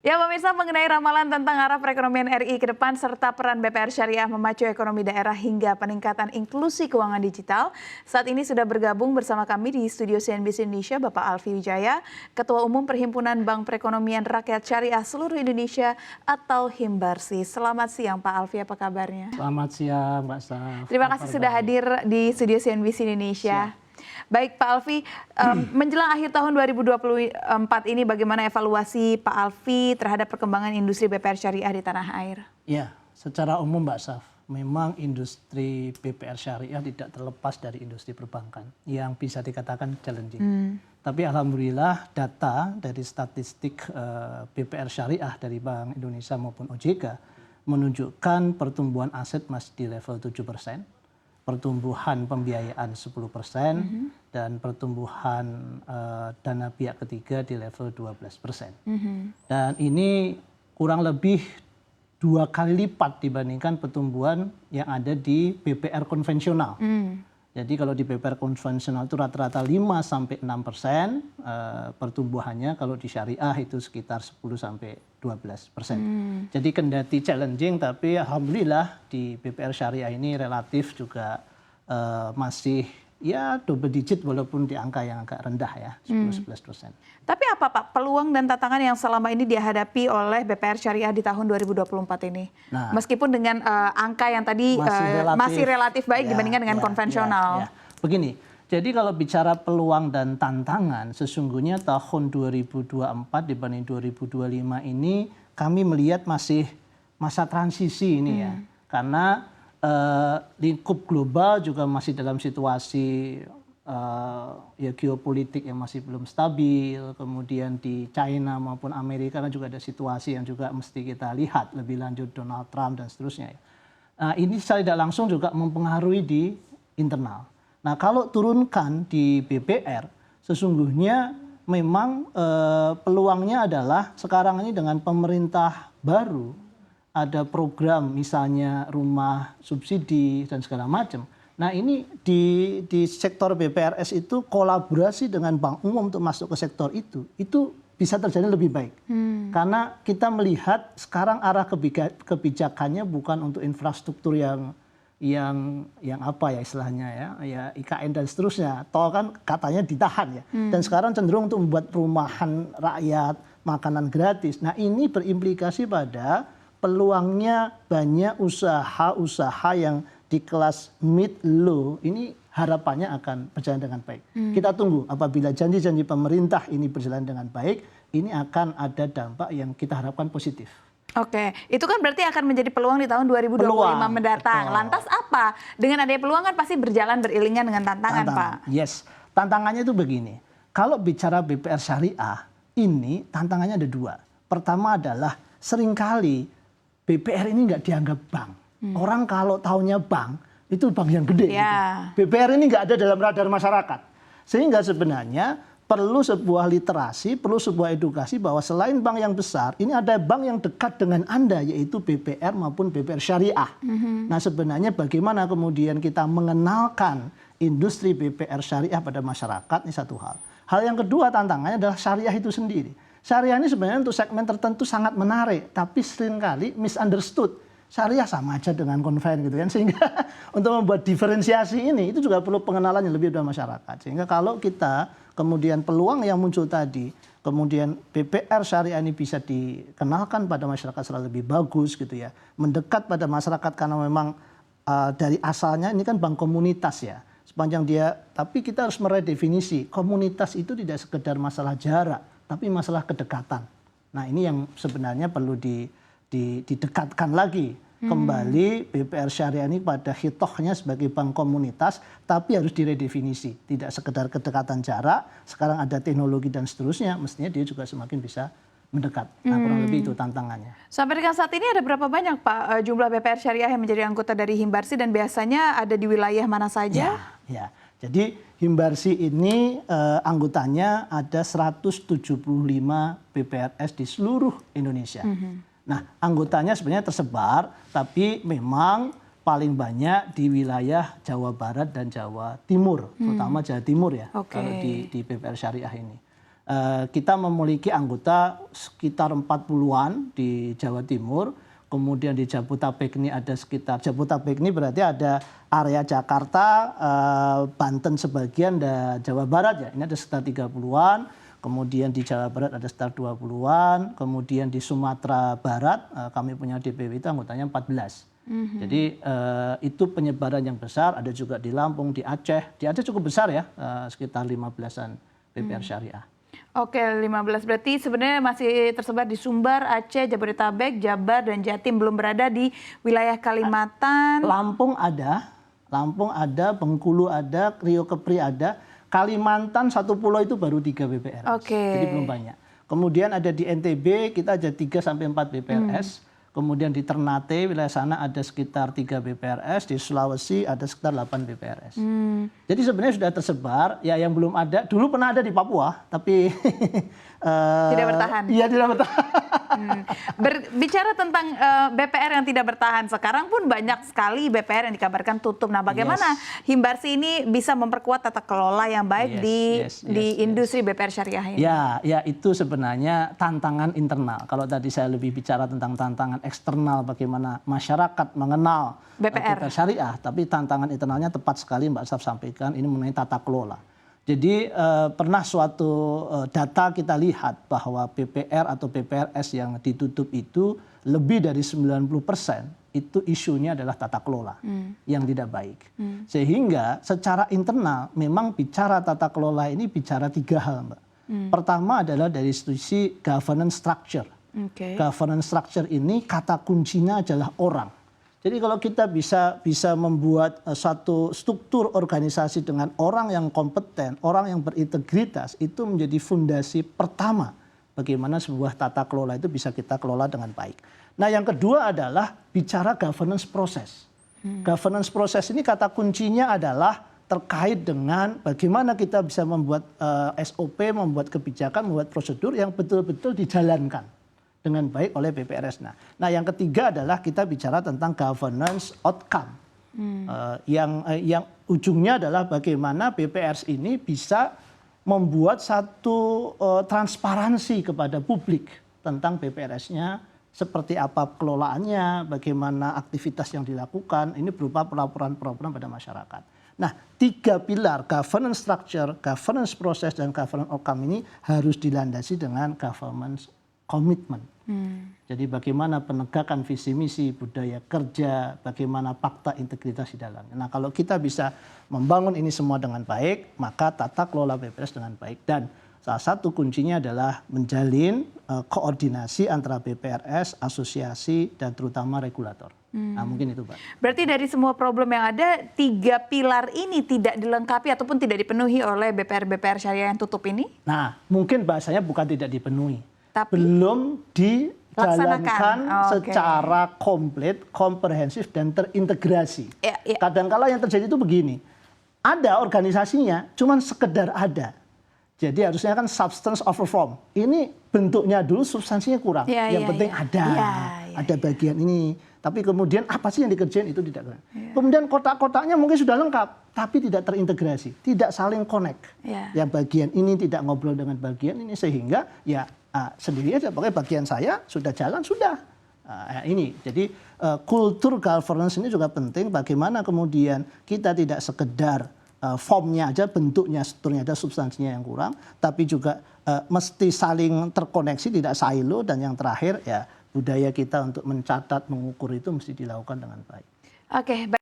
Ya, pemirsa, mengenai ramalan tentang arah perekonomian RI ke depan serta peran BPR Syariah memacu ekonomi daerah hingga peningkatan inklusi keuangan digital. Saat ini sudah bergabung bersama kami di studio CNBC Indonesia Bapak Alfi Wijaya, Ketua Umum Perhimpunan Bank Perekonomian Rakyat Syariah Seluruh Indonesia atau Himbarsi. Selamat siang Pak Alfi, apa kabarnya? Selamat siang Mbak Saf. Terima kasih sudah hadir di studio CNBC Indonesia. Siap. Baik Pak Alfi, menjelang akhir tahun 2024 ini bagaimana evaluasi Pak Alfi terhadap perkembangan industri BPR Syariah di tanah air? Ya, secara umum Mbak Saf, memang industri BPR Syariah tidak terlepas dari industri perbankan yang bisa dikatakan challenging. Tapi alhamdulillah data dari statistik BPR Syariah dari Bank Indonesia maupun OJK menunjukkan pertumbuhan aset masih di level 7%. Pertumbuhan pembiayaan 10% dan pertumbuhan dana pihak ketiga di level 12%. Dan ini kurang lebih 2 kali lipat dibandingkan pertumbuhan yang ada di BPR konvensional. Jadi kalau di BPR konvensional itu rata-rata 5-6% pertumbuhannya, kalau di syariah itu sekitar 10-12%. Jadi kendati challenging, tapi alhamdulillah di BPR syariah ini relatif juga masih ya double digit walaupun di angka yang agak rendah ya, 10-11%. Tapi apa Pak peluang dan tantangan yang selama ini dihadapi oleh BPR Syariah di tahun 2024 ini? Nah, meskipun dengan angka yang tadi masih relatif baik dibandingkan dengan konvensional. Begini, jadi kalau bicara peluang dan tantangan, sesungguhnya tahun 2024 dibanding 2025 ini kami melihat masih masa transisi ini ya. Karena lingkup global juga masih dalam situasi ya geopolitik yang masih belum stabil, kemudian di China maupun Amerika juga ada situasi yang juga mesti kita lihat lebih lanjut, Donald Trump dan seterusnya. Nah, ini secara tidak langsung juga mempengaruhi di internal. Nah, kalau turunkan di BPR, sesungguhnya memang peluangnya adalah sekarang ini dengan pemerintah baru, ada program misalnya rumah subsidi dan segala macam. Nah, ini di sektor BPRS itu kolaborasi dengan Bank Umum untuk masuk ke sektor itu bisa terjadi lebih baik. Karena kita melihat sekarang arah kebijakannya bukan untuk infrastruktur yang apa ya istilahnya ya IKN dan seterusnya. Tol kan katanya ditahan ya. Dan sekarang cenderung untuk membuat perumahan rakyat, makanan gratis. Nah, ini berimplikasi pada peluangnya banyak usaha-usaha yang di kelas mid low ini harapannya akan berjalan dengan baik. Kita tunggu apabila janji-janji pemerintah ini berjalan dengan baik, ini akan ada dampak yang kita harapkan positif. Oke, itu kan berarti akan menjadi peluang di tahun 2025 mendatang. Lantas apa? Dengan adanya peluang kan pasti berjalan beriringan dengan tantangan, Pak. Yes, tantangannya itu begini. Kalau bicara BPR syariah, ini tantangannya ada 2. Pertama adalah seringkali BPR ini nggak dianggap bank. Orang kalau taunya bank, itu bank yang gede. Gitu. BPR ini nggak ada dalam radar masyarakat. Sehingga sebenarnya perlu sebuah literasi, perlu sebuah edukasi bahwa selain bank yang besar, ini ada bank yang dekat dengan Anda, yaitu BPR maupun BPR syariah. Nah, sebenarnya bagaimana kemudian kita mengenalkan industri BPR syariah pada masyarakat, ini satu hal. Hal yang kedua tantangannya adalah syariah itu sendiri. Syariah ini sebenarnya untuk segmen tertentu sangat menarik, tapi seringkali misunderstood. Syariah sama aja dengan konven gitu kan, sehingga untuk membuat diferensiasi ini itu juga perlu pengenalan yang lebih dari masyarakat. Sehingga kalau kita kemudian peluang yang muncul tadi, kemudian BPR syariah ini bisa dikenalkan pada masyarakat secara lebih bagus gitu ya, mendekat pada masyarakat karena memang dari asalnya ini kan bank komunitas ya, sepanjang dia, tapi kita harus meredefinisi komunitas itu tidak sekedar masalah jarak, tapi masalah kedekatan. Nah, ini yang sebenarnya perlu didekatkan lagi kembali BPR syariah ini pada hitohnya sebagai bank komunitas, tapi harus diredefinisi, tidak sekedar kedekatan jarak. Sekarang ada teknologi dan seterusnya, mestinya dia juga semakin bisa mendekat. Nah, kurang lebih itu tantangannya. Sampai dengan saat ini ada berapa banyak Pak jumlah BPR syariah yang menjadi anggota dari Himbarsi dan biasanya ada di wilayah mana saja? Ya. Jadi Himbarsi ini anggotanya ada 175 BPRS di seluruh Indonesia. Nah, anggotanya sebenarnya tersebar, tapi memang paling banyak di wilayah Jawa Barat dan Jawa Timur, terutama Jawa Timur ya, kalau di BPR syariah ini. kita memiliki anggota sekitar 40-an di Jawa Timur, kemudian di Jabodetabek ini ada sekitar, Jabodetabek ini berarti ada area Jakarta, Banten sebagian, dan Jawa Barat ya, ini ada sekitar 30-an, kemudian di Jawa Barat ada sekitar 20-an, kemudian di Sumatera Barat kami punya DPW itu anggotanya 14. Jadi itu penyebaran yang besar, ada juga di Lampung, di Aceh cukup besar ya, sekitar 15-an BPR Syariah. Oke, 15 berarti sebenarnya masih tersebar di Sumbar, Aceh, Jabodetabek, Jabar, dan Jatim, belum berada di wilayah Kalimantan. Lampung ada, Bengkulu ada, Rio Kepri ada, Kalimantan satu pulau itu baru 3 BPRS, jadi belum banyak. Kemudian ada di NTB kita ada 3-4 BPRS. Kemudian di Ternate, wilayah sana ada sekitar 3 BPRS, di Sulawesi ada sekitar 8 BPRS. Jadi sebenarnya sudah tersebar, ya yang belum ada, dulu pernah ada di Papua, tapi tidak bertahan. Iya, tidak bertahan. Berbicara tentang BPR yang tidak bertahan, sekarang pun banyak sekali BPR yang dikabarkan tutup. Nah, bagaimana Himbarsi ini bisa memperkuat tata kelola yang baik di industri BPR syariah ini? Ya itu sebenarnya tantangan internal. Kalau tadi saya lebih bicara tentang tantangan eksternal, bagaimana masyarakat mengenal BPR syariah, tapi tantangan internalnya tepat sekali Mbak Saf sampaikan, ini mengenai tata kelola. Jadi pernah suatu data kita lihat bahwa BPR atau BPRS yang ditutup itu lebih dari 90% itu isunya adalah tata kelola yang tidak baik. Sehingga secara internal memang bicara tata kelola ini bicara 3 hal, Mbak. Pertama adalah dari sisi governance structure. Governance structure ini kata kuncinya adalah orang. Jadi kalau kita bisa membuat satu struktur organisasi dengan orang yang kompeten, orang yang berintegritas, itu menjadi fondasi pertama bagaimana sebuah tata kelola itu bisa kita kelola dengan baik. Nah, yang kedua adalah bicara governance proses. Governance proses ini kata kuncinya adalah terkait dengan bagaimana kita bisa membuat SOP, membuat kebijakan, membuat prosedur yang betul-betul dijalankan dengan baik oleh BPRS. Nah, yang ketiga adalah kita bicara tentang governance outcome, yang ujungnya adalah bagaimana BPRS ini bisa membuat satu transparansi kepada publik tentang BPRS-nya, seperti apa kelolaannya, bagaimana aktivitas yang dilakukan, ini berupa pelaporan-pelaporan pada masyarakat. Nah, 3 pilar governance structure, governance process, dan governance outcome ini harus dilandasi dengan governance komitmen. Jadi bagaimana penegakan visi misi, budaya kerja, bagaimana fakta integritas di dalamnya. Nah, kalau kita bisa membangun ini semua dengan baik, maka tata kelola BPRS dengan baik. Dan salah satu kuncinya adalah menjalin koordinasi antara BPRS, asosiasi, dan terutama regulator. Nah, mungkin itu, Pak. Berarti dari semua problem yang ada, 3 pilar ini tidak dilengkapi ataupun tidak dipenuhi oleh BPR syariah yang tutup ini? Nah, mungkin bahasanya bukan tidak dipenuhi. Tapi belum dijalankan secara komplit, komprehensif, dan terintegrasi. Kadang-kala yang terjadi itu begini, ada organisasinya, cuman sekedar ada. Jadi harusnya kan substance over form. Ini bentuknya dulu, substansinya kurang. Yang penting ada bagian ini. Tapi kemudian apa sih yang dikerjain itu tidak. Kemudian kotak-kotaknya mungkin sudah lengkap, tapi tidak terintegrasi, tidak saling connect. Yang bagian ini tidak ngobrol dengan bagian ini, sehingga ya sendiri aja, pokoknya bagian saya sudah jalan, sudah. Ini, jadi kultur governance ini juga penting, bagaimana kemudian kita tidak sekedar formnya aja, bentuknya, strukturnya ada, substansinya yang kurang, tapi juga mesti saling terkoneksi, tidak silo, dan yang terakhir ya budaya kita untuk mencatat, mengukur itu mesti dilakukan dengan baik. Oke.